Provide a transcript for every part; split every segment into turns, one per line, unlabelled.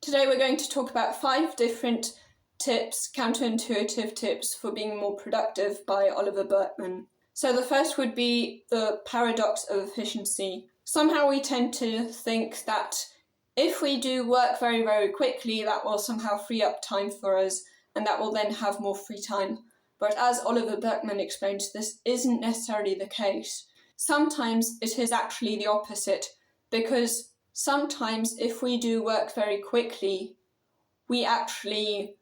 Today we're going to talk about 5 different tips, counterintuitive tips for being more productive by Oliver Burkeman. So the first would be the paradox of efficiency. Somehow we tend to think that if we do work very, very quickly, that will somehow free up time for us and that will then have more free time. But as Oliver Burkeman explains, this isn't necessarily the case. Sometimes it is actually the opposite, because sometimes if we do work very quickly, we actually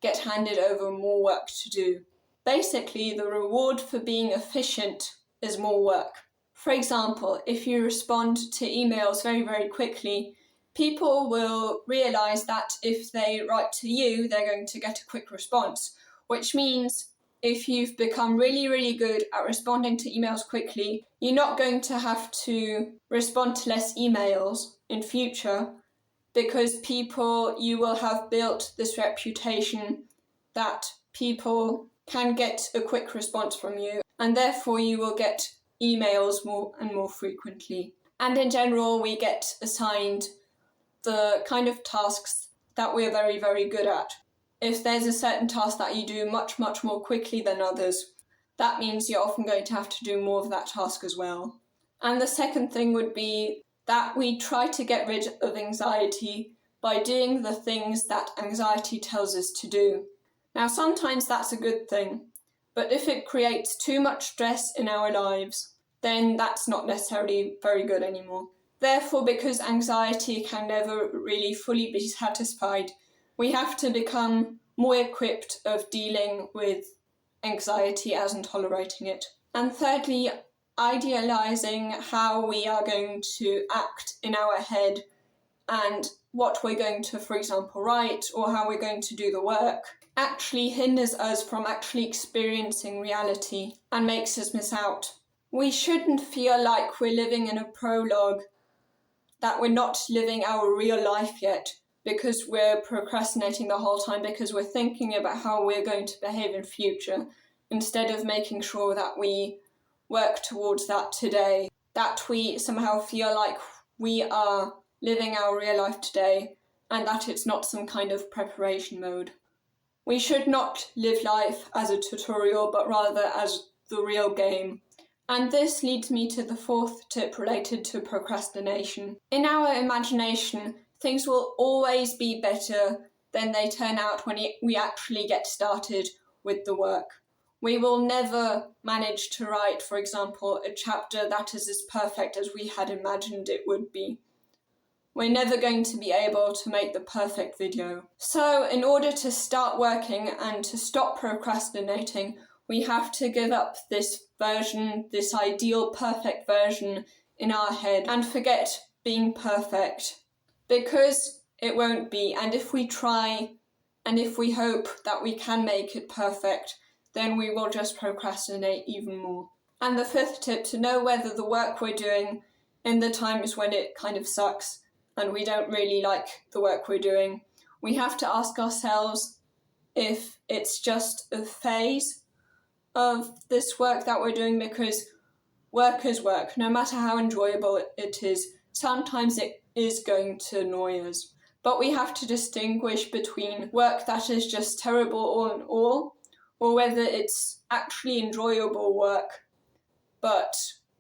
get handed over more work to do. Basically, the reward for being efficient is more work. For example, if you respond to emails very, very quickly, people will realise that if they write to you, they're going to get a quick response, which means if you've become really, really good at responding to emails quickly, you're not going to have to respond to less emails in future, because you will have built this reputation that people can get a quick response from you, and therefore you will get emails more and more frequently. And in general, we get assigned the kind of tasks that we're very, very good at. If there's a certain task that you do much, much more quickly than others, that means you're often going to have to do more of that task as well. And the second thing would be that we try to get rid of anxiety by doing the things that anxiety tells us to do. Now, sometimes that's a good thing, but if it creates too much stress in our lives, then that's not necessarily very good anymore. Therefore, because anxiety can never really fully be satisfied, we have to become more equipped of dealing with anxiety as in tolerating it. And thirdly, idealizing how we are going to act in our head and what we're going to, for example, write or how we're going to do the work actually hinders us from actually experiencing reality and makes us miss out. We shouldn't feel like we're living in a prologue, that we're not living our real life yet, because we're procrastinating the whole time, because we're thinking about how we're going to behave in future, instead of making sure that we work towards that today, that we somehow feel like we are living our real life today and that it's not some kind of preparation mode. We should not live life as a tutorial, but rather as the real game. And this leads me to the 4th tip related to procrastination. In our imagination, things will always be better than they turn out when we actually get started with the work. We will never manage to write, for example, a chapter that is as perfect as we had imagined it would be. We're never going to be able to make the perfect video. So in order to start working and to stop procrastinating, we have to give up this version, this ideal perfect version in our head, and forget being perfect, because it won't be. And if we try and if we hope that we can make it perfect, then we will just procrastinate even more. And the 5th tip, to know whether the work we're doing in the times when it kind of sucks and we don't really like the work we're doing, we have to ask ourselves if it's just a phase of this work that we're doing, because work is work. No matter how enjoyable it is, sometimes it is going to annoy us. But we have to distinguish between work that is just terrible all in all, or whether it's actually enjoyable work, but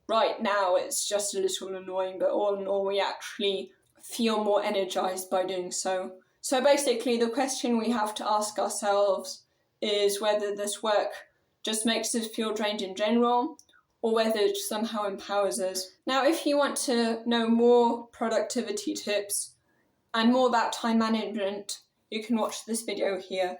right now it's just a little annoying, but all in all we actually feel more energized by doing so. So basically the question we have to ask ourselves is whether this work just makes us feel drained in general, or whether it somehow empowers us. Now, if you want to know more productivity tips and more about time management, you can watch this video here.